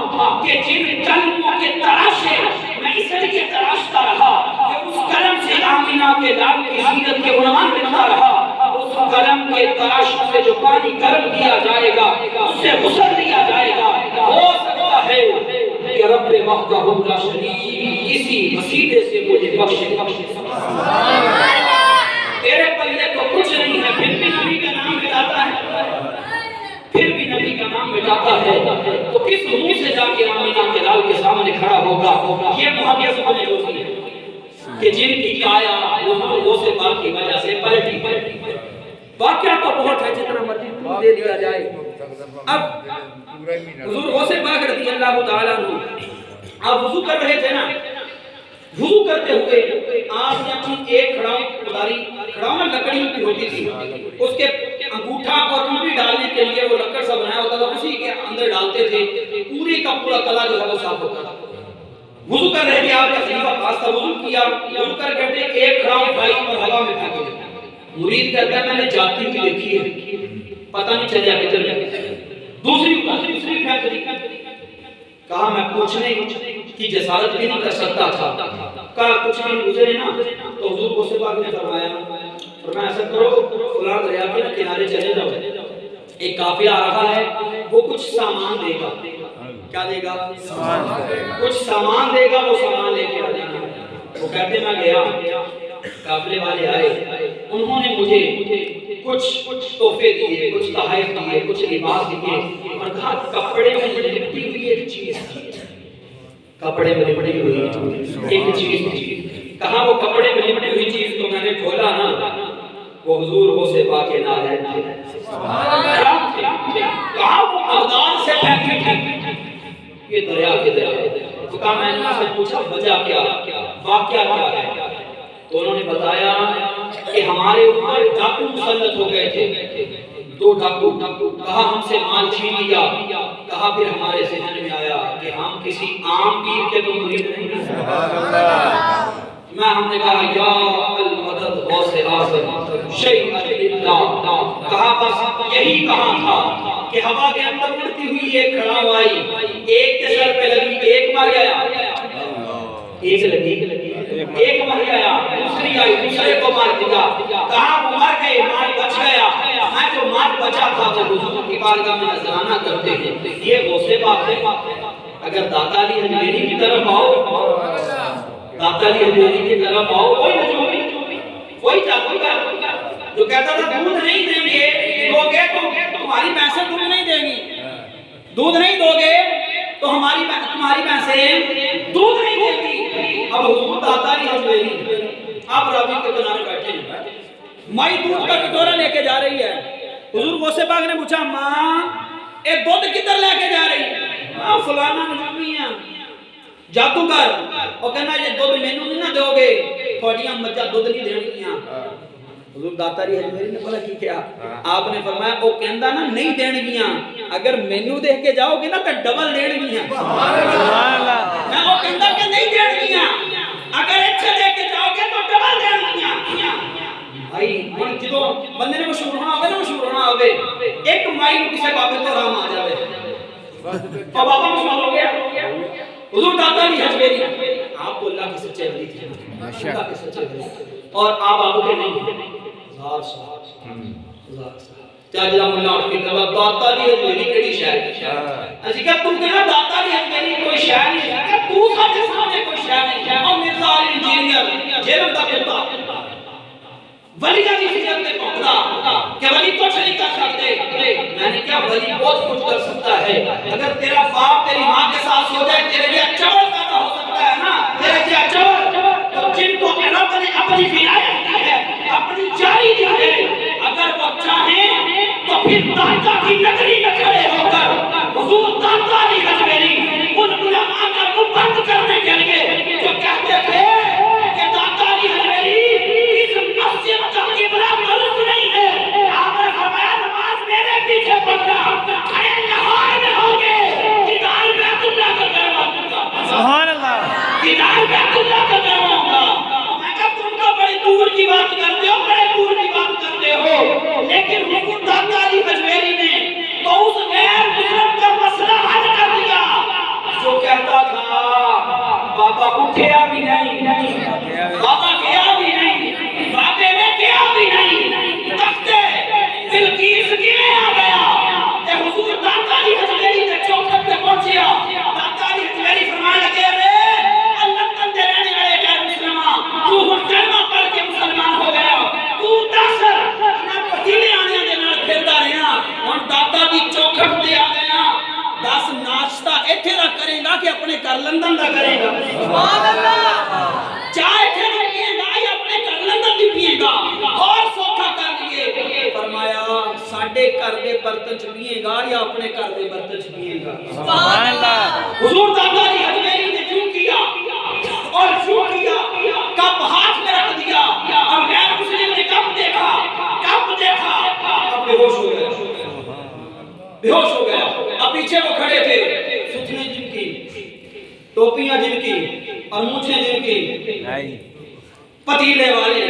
کہ جن کلموں کے تراشے میں اس لیے تراشتا رہا کہ اس کلم سے آمینہ کے لال کی سیرت کے عنوان لکھتا رہا، اس کلم کے تراشوں سے جو پانی گرم کیا جائے گا اس سے غسل دیا جائے گا، ہو سکتا ہے کہ رب وحدہ لا شریک اسی وسیلے سے مجھے بخشے۔ تیرے پلے تو کچھ نہیں ہے، پھر بھی نبی کا نام مٹاتا ہے، تو کس منہ سے جا کے آمینہ کے لال کے سامنے کھڑا ہوگا؟ یہ محدث ابن جوزی ہے کہ جن کی کایا وہ سے پاک کی وجہ سے پلٹی۔ واقعہ تو بہت ہے، جتنا مرضی دے دیا جائے۔ اب حضور غوث پاک رضی اللہ تعالیٰ عنہ آپ وضو کر رہے تھے نا، وضو کرتے ہوئے آپ نے اپنی ایک کھڑاؤں لکڑی کی ہوتی تھی، اس کے انگوٹھا اور انگلی ڈالنے کے لیے وہ لکڑ سا بنایا ہوتا تھا، اسی کے اندر ڈالتے تھے، پوری کا پورا تلا جو ہے وہ صاف ہوتا تھا۔ وضو کر رہے تھے، آپ کا خلیفہ پاس تھا، وضو کیا، وضو کر کہتے ایک کھڑاؤں اٹھائی اور ہوا میں پھینک دیا۔ مرید کہتا ہے میں نے جاتی ہوئی دیکھی ہے، پتہ نہیں چلیا کدھر گئی، دوسری پھینک دی۔ کہا میں پوچھنے کی جسارت بھی نہیں کر سکتا تھا، کہا کچھ نہیں گزرے نا، تو حضور غوث پاک نے فرمایا ایسا کرو فلاں دریا کے کنارے چلے جاؤ، ایک قافلہ آ رہا ہے، وہ کچھ سامان دے گا۔ کیا دے گا؟ کچھ سامان دے گا، وہ سامان لے کے آ جانا۔ وہ کہتے میں گیا، قافلے والے آئے، انہوں نے مجھے کچھ تحفے دیے، کچھ تحائف دیے، کچھ لباس دیے، اور کہا کپڑے میں لپٹی ہوئی ایک چیز تھی، کپڑے میں لپٹی ہوئی ایک چیز تھی۔ کہا وہ کپڑے میں لپٹی ہوئی چیز تو میں نے کھولا نا، وہ حضور غوث پاک کے نالین تھے۔ کہا وہ اغدار سے پھینکی تھی، یہ دریا کے دریا۔ تو کہا میں نے سے پوچھا وجہ کیا، واقعہ کیا ہے؟ تو انہوں نے بتایا کہ ہمارے اوپر ڈاکو مسلط ہو گئے تھے، 2 ڈاکو۔ کہا ہم سے مال چھین لیا۔ کہا پھر ہمارے ذہن میں آیا کہ ہم کسی عام پیر کے تو مرید نہیں ہیں۔ ہم نے کہا یا المدد غوث اعظم شیخ اللہ، کہا بس یہی کہا تھا کہ ہوا کے اندر اڑتی ہوئی ایک کھڑاؤ آئی، ایک کے سر پہ لگی، ایک مر گیا، ایک لگی، ایک مر گیا، دوسری آئی، دوسرے کو مار دیا۔ کہا وہ مر گئے، مال بچ گیا، میں جو مال بچا تھا وہ حضور کی بارگاہ میں نذرانہ کرتے ہیں۔ یہ غوث پاک ہے۔ اگر داتا علی حجویری کی طرف آؤ، داتا علی حجویری کی طرف آؤ، کوئی جادوگر جو کہتا تھا دودھ نہیں دیں گے، دو گے تو تمہاری بھینسیں دودھ نہیں دیں گی، دودھ نہیں دو گے تو تمہاری بھینسیں دودھ نہیں دیں گی۔ اب حضور داتا علی حجویری آپ راوی کے کنارے بیٹھے ہیں، مائی دودھ کا کٹورا لے کے جا رہی ہے۔ حضور غوث پاک نے پوچھا ماں اے دودھ کدھر لے کے جا رہی ہے؟ ماں فلانا نجومی ہے جادوگر، اور کہنا یہ دودھ مینوں نہیں نہ دو گے، تھوڑیاں مجھا دودھ نہیں دینگیاں۔ حضور داتا علی حجویری نے بولا کی کیا؟ آپ نے فرمایا او کہندا نا نہیں دینگیاں، اگر مینوں دے کے جاؤ گے نا تو ڈبل دینگیاں۔ سبحان اللہ، میں او کہندا کہ نہیں دینگیاں، اگر اچھے دے کے جاؤ گے تو ڈبل دینگیاں۔ بھائی ہن جدوں بندے نے مشہور ہونا ہوے ایک مائی نوں کسے بابے تو رام آ جاوے، اور بابا مشہور ہو گیا۔ حضور داتا علی حجویری آپ کو اللہ کے سچے ولی تھے، اللہ کے سچے ولی، اور آپ آبو کے نہیں ہزار سال چاجدہ ملا اٹھ کے کہا داتا علی حجویری کیڑی شے ہے؟ اسی کہا تم کہنا داتا علی حجویری کوئی شے نہیں ہے، تو ساڈے سامنے کوئی شے نہیں ہے، اور مرزا علی انجینئر جیلم دا کتا ولی کی فکر میں پکڑا کہ ولی کچھ نہیں کر سکتے۔ میں نے کہا ولی بہت کچھ کر سکتا ہے، اگر تیرا باپ تیری ماں کے ساتھ سو جائے تیرے لیے چاول پیدا ہو سکتا ہے نا، میرے جن کو رب نے اپنی ولایت دی ہے، اپنی جاری دی ہے، اگر وہ چاہیں تو پھر داتا کی نگری میں کھڑے ہو کر حضور داتا علی حجویری ان علماء کا منہ بند کرنے کے لیے جو کہتے تھے کہ داتا علی حجویری اس مسجد کا قبلہ درست نہیں ہے، آپ نے فرمایا نماز میرے پیچھے پڑھنا، کھڑے لاہور میں ہوگے دیدار بیت اللہ کا کرواؤں گا، سبحان اللہ، دیدار بیت اللہ کا کرواؤں گا۔ میں کہا تم تو بڑی دور کی بات کرتے ہو، بڑے دور کی بات کرتے ہو، لیکن حضور داتا علی حجویری نے تو اس غیر مسلم کا مسئلہ حل کر دیا جو کہتا تھا بابا اٹھیا بھی نہیں، بابا گیا بھی نہیں، بابے نے گیا بھی نہیں، تختے بلقیس گئے آ گیا کہ حضور داتا علی حجویری نے چوکھٹ پہ پہنچیا، داتا علی حجویری فرمانے لگے رے لندن دے رہنے والے غیر مسلمان تو ہن کلمہ پڑھ کے مسلمان ہو گیا، تو دس انہاں پتیلے آنے دے نال پھردا رہیا، ہن داتا دی چوکھٹ تے آ گیا، دس ناشتہ ایتھے دا کرے گا کہ اپنے گھر لندن دا کرے گا؟ سبحان اللہ، چائے ایتھے دا پیے گا یا اپنے گھر لندن دی پیے گا؟ اور سوکھا کر دیے، فرمایا ساڈے گھر دے برتن چ پیے گا یا اپنے گھر دے برتن چ پیے گا؟ سبحان اللہ، حضور داتا علی حجویری نے جو کیا اور جو کیا، کب ہاتھ میں رکھ دیا، اب غیر مسلم نے کب دیکھا اب بے ہوش ہو گیا، بے ہوش ہو گیا۔ اب پیچھے وہ کھڑے تھے، ستنے جن کی، ٹوپیاں جن کی اور مونچھیں جن کی، پتیلے والے،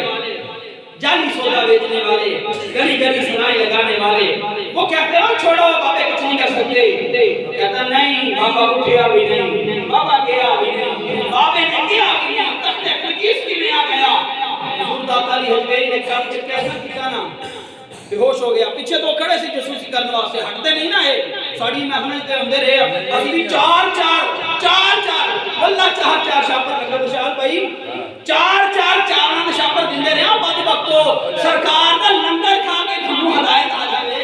جعلی سودا بیچنے والے، گلی گلی سنائی لگانے والے، وہ کہتے ہیں چھوڑو بابے کچھ نہیں کر سکتے، وہ کہتا نہیں بابا اٹھیا بھی نہیں، بابا گیا بھی نہیں، بابے نے گیا بھی نہیں، تختے بلقیس کی میں آ گیا۔ حضور داتا علی حجویری نے کہا کہ کیسا کیا نا، بے ہوش ہو گیا۔ پیچھے تو کھڑے سے جاسوسی کرنے واسطے ہٹتے نہیں نا، ساڑی محفل تے ہوندے رہے، اسی بھی چار واللہ چار شاپر لگا خوشحال بھائی، چار نہ شاپر دندے رہے، بد وقتو سرکار دا لنگر کھا کے تھانوں ہدایت آ جائے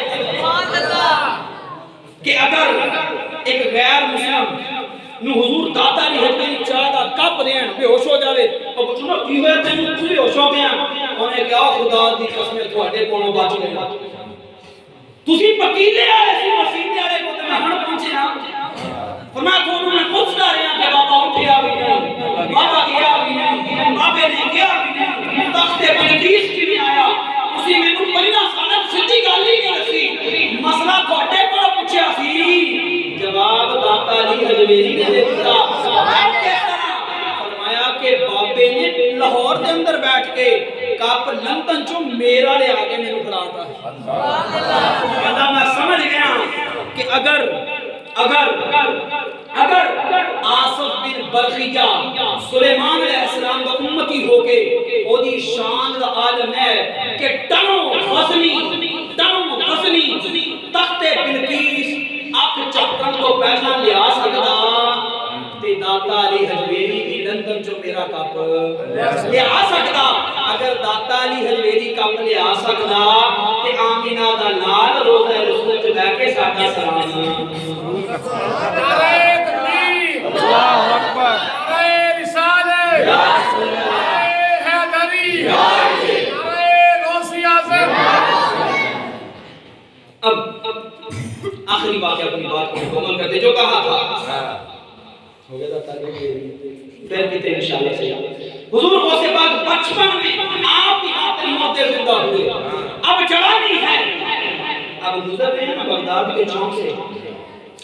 کہ اگر ایک غیر مسلم نو حضور داتا علی حجویری چاہ دا کپ دین بے ہوش ہو جاوے اور پوچھنا کی ہویا تینوں تو بے ہوش ہو گیا، انہیں کیا خدا دی قسم تواڈے کولوں بچ گیا، تسی پتیلے آئے سی مسینے والے کو تے میں ہن پہنچے ہاں، فرمایا تھانوں میں پوچھدا رہیا کہ بابا اٹھیا بھی نہیں، بابا گیا بھی نہیں، بابے نے گیا بھی نہیں، تختے بلقیس کی نہیں آیا، تسی مینوں پہلا سال سیدھی گل ہی نہیں دسی، مسئلہ تواڈے کول پوچھیا سی، جواب داتا علی حجویری نے دے دتا۔ فرمایا کہ بابے نے لاہور دے اندر بیٹھ کے کپ لندن چوں میرا لے آگے میرے پڑھاتا ہے، کہتا میں سمجھ گیا کہ اگر آصف بن برخیہ سلیمان علیہ السلام کا امتی ہو کے او دی شان دا عالم ہے کہ ٹنوں غزنی تخت بلقیس اکھ چپکن تو پہلا لیا سکدا تے داتا علی حجویری بھی لندن چوں میرا کپ لیا سکدا، اگر داتا علی حجویری کپ لیا سکدا تے آمینہ دا لال روزہ رسول چ بیٹھ کے ساڈا سلام نعرہ تکبیر، اللہ اکبر، نعرہ رسالت، نعرہ حیدری، نعرہ غوث اعظم۔ اب آخری واقعہ اپنی بات کو مکمل کرتے، جو کہا تھا ہو گیا تھا پھر کہتے انشاءاللہ سے حضور غوث پاک بچپن میں آپ کی خاطر موت زندہ ہوئے، اب جوانی ہے، اب گزر رہے ہیں نا بغداد کے چوک سے،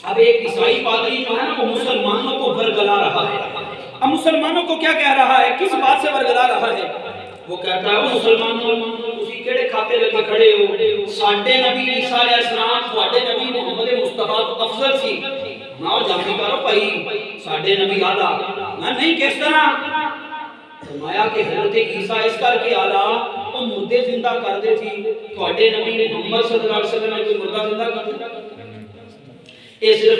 اب ایک عیسائی پادری جو ہے نا وہ مسلمانوں کو ورگلا رہا ہے، اب مسلمانوں کو کیا کہہ رہا ہے، کس بات سے ورگلا رہا ہے، وہ کہتا ہے وہ مسلمانوں تسی کیڑے کھاتے لگے کھڑے ہو، ساڈے نبی عیسیٰ علیہ السلام تواڈے نبی محمد مصطفیٰ تو افضل سی، نہ جامی کرو بھائی ساڈے نبی آلہ، میں نہیں کس طرح، فرمایا کہ حضرت عیسیٰ اس کر کے آلہ وہ مردے زندہ کر دے تھی، تواڈے نبی محمد صلی اللہ علیہ وسلم نے کوئی مردہ زندہ کر دے، اے صرف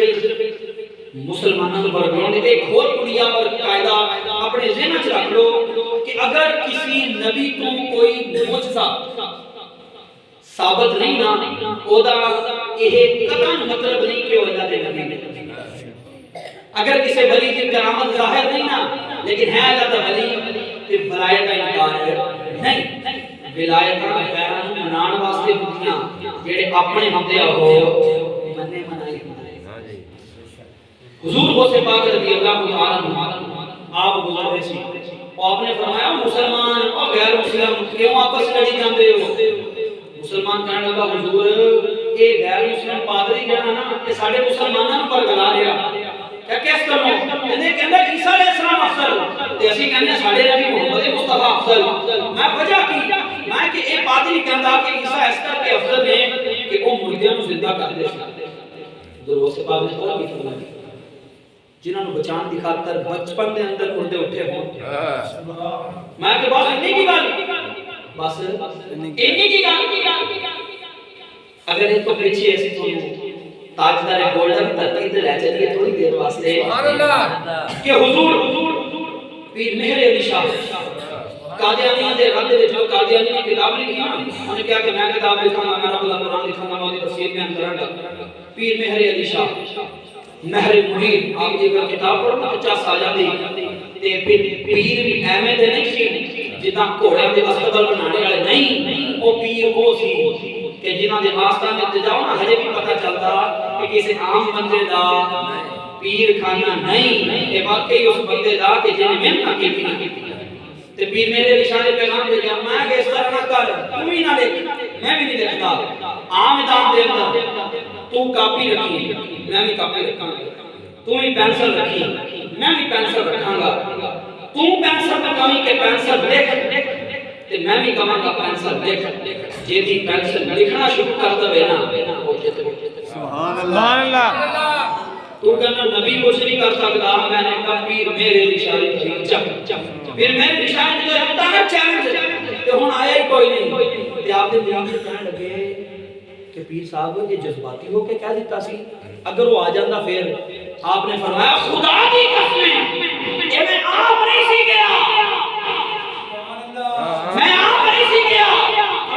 مسلمانوں پر گراؤنڈ ایک اور کڑیا پر قاعدہ اپنے ذہن چ رکھ لو کہ اگر کسی نبی کو کوئی معجزہ ثابت نہیں نا، او دا یہ قطعاً مطلب نہیں کہ وہ اللہ دے نبی نے، اگر کسی ولی کی کرامت ظاہر نہیں نا لیکن ہے اللہ دا ولی تے ولایت کا انکار نہیں ولایت غیراں نوں منان واسطے ہوندیاں جڑے اپنے ہوندے ہو مننے منائی حضور غوث پاک رضی اللہ تعالی عنہ آپ گزرے سی آپ نے فرمایا مسلمان اور غیر مسلم کیوں آپس لڑی جاندے ہو مسلمان کہنے لگا حضور اے غیر مسلم پادری جڑا نا کہ ساڈے مسلماناں پر گلا لیا کیا کیس کرو کہندا عیسیٰ علیہ السلام افضل تے اسی کہنے ساڈے نبی محمد مصطفی افضل میں وجہ کی میں کہ اے پادری کہندا کہ عیسیٰ اس کر کے افضل ہے کہ وہ مردیاں نوں زندہ کر دے سی حضور سے پاک نے کہا بھی فرمایا جنہاں نوں بچان دی خاطر بچپن دے اندر مردے اٹھے ہوں میں کہ بس اتنی کی گل بس اتنی کی گل اگر ان کو پیچھے ایسی تو تاجدار گولڈن ترتیب لے چلیے تھوڑی دیر واسطے سبحان اللہ کہ حضور پیر مہر علی شاہ قادیانی دے رد وچ جو قادیانی نے کتاب لکھی نا انہوں نے کہا کہ میں کتاب لکھاں گا میں رب اللہ قرآن لکھاں گا میں تفسیر بیان کراں گا پیر مہر علی شاہ مہر محیط آپ جی اگر کتاب پڑھو نا 50 آ جاندی تے پیر بھی احمد نہیں سی جتنا گھوڑے دے استبل بنانے والے نہیں او پیر او سی کہ جنہاں دے آستان تے جاؤ نا ہجے بھی پتہ چلتا کہ کسی عام بندے دا پیر خانہ نہیں اے واقعی اس بندے دا کہ جنہیں محنت کیتی تے پیر میرے نشانے پیغام دے گیا میں کہ اس طرح نہ کر تو ہی نہ لکھ میں بھی نہیں لکھتا عام میدان دے اندر تو کاپی رکھی میں بھی کاپی رکھاں گا تو ہی پینسل رکھی میں بھی پینسل رکھاں گا تو پینسل رکھاں کہ پینسل لکھ تے میں بھی کہاں گا پینسل لکھ جے دی پینسل لکھنا شروع کر دے نا سبحان اللہ تو کہنا نبی کچھ نہیں کر سکتا میں نے کہا پیر میرے نشانے چپ پھر میں نشانے جو رکھتا ہے چیلنج تے ہن آیا ہی کوئی نہیں تے آپ دے میاں سے کہنے لگے کہ پیر صاحب یہ جذباتی ہو کے کہہ دیتا سی اگر وہ آ جاتا پھر آپ نے فرمایا خدا کی قسم یہ میں آپ نہیں سی گیا میں آپ نہیں سی گیا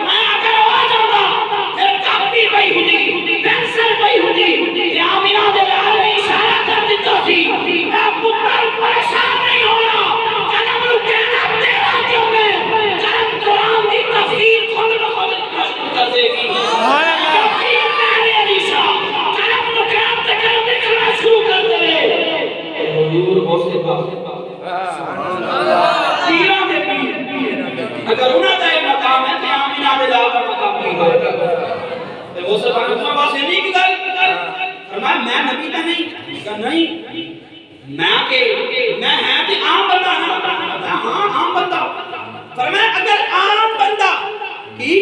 میں اگر وہ آ جاتا پھر کاپی پئی ہوتی پینسل پئی ہوتی تے آمینہ دے لال میں اشارہ کر دیتا سی میں پتر پریشان نہیں ہونا جنم نو کہنا تیرا کیوں میں جنم قرآن دی تفسیر خود بخود مشکل کر دے گی اگر انہاں دا ایک مقام ہے کہ آمینہ دے لال کا مقام نہیں ہوگا تے وہ سب انہاں پاس نہیں کی گل فرمایا میں نبی کا نہیں کہا نہیں میں کہ میں ہے تے عام بندہ نا ہاں عام بندہ فرمایا اگر عام بندہ کی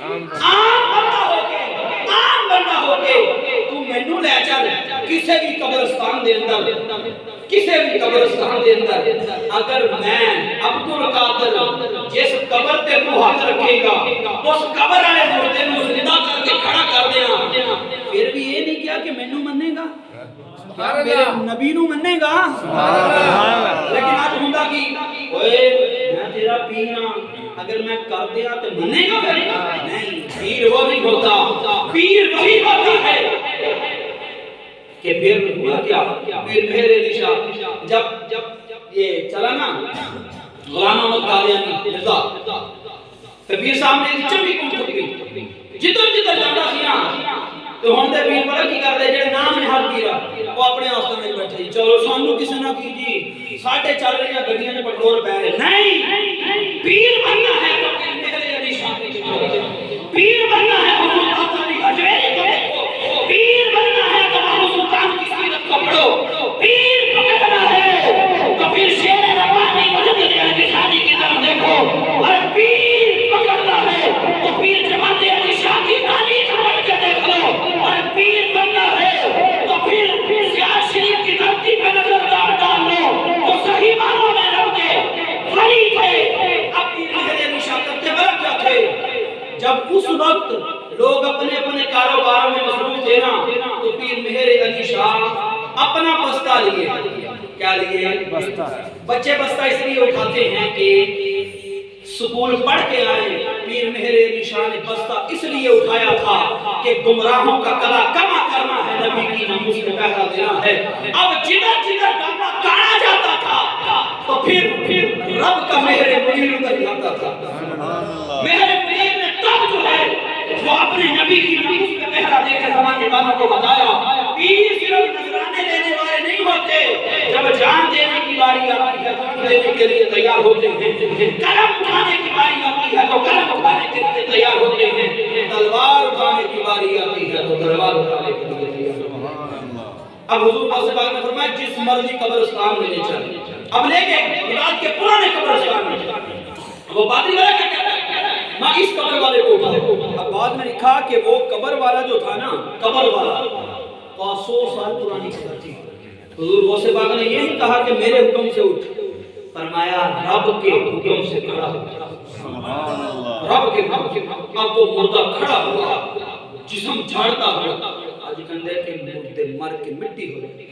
عام بندہ ہو کے تو مینوں لے چل کسی بھی قبرستان دے اندر کسی بھی قبرستان دے اندر اگر میں عبدالقادر جس قبر تے تو ہاتھ رکھے گا اس قبر والے مردے نوں زندہ کر کے کھڑا کر دیاں پھر بھی یہ نہیں کیا کہ مینوں منے گا میرے نبی نوں منے گا لیکن آج ہوندا کی اوئے میں تیرا پیر ہاں اگر میں کر دیا تو منے گا پھر نہیں پیر وہ نہیں ہوتا پیر وہی ہوتا ہے کہ پیر ہوا کیا پیر میرے نشاہ جب یہ چلا نا غلام احمد قادیانی مرزا تو پیر صاحب نے چنگی کم چکی جدھر جاتا سی نا تو ہن دے پیر پتہ کی کردے جڑے نام ہے ہر پیرا وہ اپنے آستان وچ بیٹھے چلو سانو کسی نہ کی جی ساڈے چل رہی ہیں گڈیاں وچ پٹرول پے رہے نہیں پیر بننا ہے تو پیر میرے علی شاہ پیر بننا ہے حضور داتا علی اجمیری کو دیکھو پیر بننا ہے تو بابو سلطان کی سیرت کو پڑھو پیر بننا ہے تو پھر شیر ربانی مجدد علی شاہ کی طرف دیکھو اور پیر پکڑنا ہے تو پیر جماعت علی شاہ کی تاریخ پڑھ کے دیکھ لو اور پیر بننا ہے تو پھر سیاہ شریف کی دھرتی پہ نظر ڈال لو تو صحیح معنوں میں رب کے ولی تھے اب پیر میرے علی شاہ کرتے بڑا کیا تھے جب اس وقت لوگ اپنے اپنے کاروباروں میں مصروف تھے نا تو پیر میرے علی شاہ اپنا بستہ لیے کیا لیے بستہ بچے بستہ اس لیے اٹھاتے ہیں کہ سکول پڑھ کے آئے پیر مہر علی شاہ نے بستہ اس لیے اٹھایا تھا کہ گمراہوں کا کلا کما کرنا ہے نبی کی ناموس میں پہلا دینا ہے. اب جدھر جدھر کعبہ گاڑا جاتا تھا تو پھر رب کا مہر منیر اتر جاتا تھا. مہر منیر نے تب جو ہے وہ اپنے نبی کی ناموس میں پہلا دے کر زمانے والوں کو بتایا پیر صرف نذرانے لینے والے نہیں ہوتے، جب جان دینے کی باری آتی ہے تو دینے کے لیے تیار ہوتے ہیں، قلم اٹھانے کی باری آتی ہے تو قلم اٹھانے کے لیے تیار ہوتے ہیں، تلوار اٹھانے کی باری آتی ہے تو تلوار اٹھانے کے لیے تیار ہوتے ہیں. اب حضور پاک نے فرمایا جس مرضی قبرستان میں لے چلے. اب لے گئے بلاد کے پرانے قبرستان میں. وہ پادری والا کیا کہتا ہے؟ میں اس قبر والے کو اٹھا. اب بعد میں لکھا کہ وہ قبر والا جو تھا نا، قبر والا 500 سال پرانی قبر تھی. حضور غوث پاک نے یہ نہیں کہا کہ میرے حکم سے اٹھ، فرمایا رب کے حکم سے کھڑا ہو. رب کے حکم سے. اب وہ مردہ کھڑا ہوا، جسم جھاڑتا ہوا. آج کندے کے مردے مر کے مٹی ہو رہی.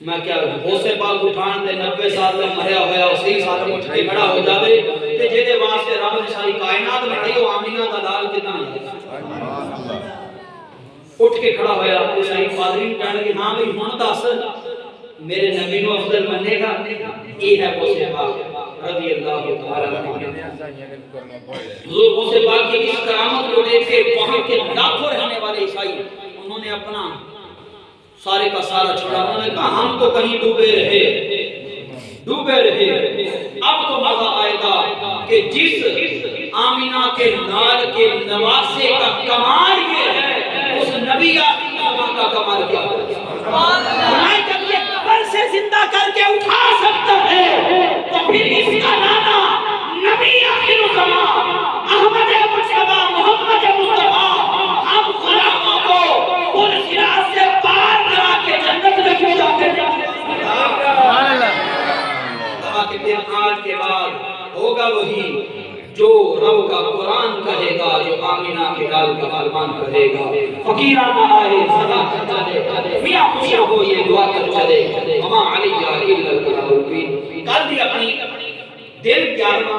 میں کیا غوث پاک اٹھان دے 90 سال میں مریا ہویا اسی سال اٹھ کے کھڑا ہو جاوے تے جے واسطے رب نے ساری کائنات بنائی او آمینہ دا لال کتنا ہے. اٹھ کے کھڑا ہویا تے صحیح پادری کہنے لگے ہاں بھئی ہن دس میرے نبی نو افضل منے گا. یہ ہے غوث پاک رضی اللہ تعالی عنہ. حضور غوث پاک کی اس کرامت کو دیکھ کے وہاں کے لاکھوں رہنے والے عیسائی انہوں نے اپنا سارے کا سارا چھوڑا. انہوں نے کہا ہم تو کہیں ڈوبے رہے. اب تو مزہ آئے گا کہ جس آمینہ کے لال کے نواسے کا کمال یہ ہے اس نبی آخری زمان کا کمال کیا ہے. جب یہ قبر سے زندہ کر کے اٹھا سکتا ہے تو پھر اس کا نانا نبی آخر زمان احمد مصطفیٰ محمد مصطفیٰ ہم غلاموں کو ان صراط سے پار کرا کے جنت میں پہنچاتے ہیں. کہ پھر آج کے بعد ہوگا وہی جو رب کا قرآن کہے گا، جو آمینہ کے لال کا فرمان کہے گا. فقیرانہ آئے صدا چلے میاں خوشیاں ہو یہ دعا کر چلے. وما علیہ الا البلاغ المبین. کل بھی اپنی دل 11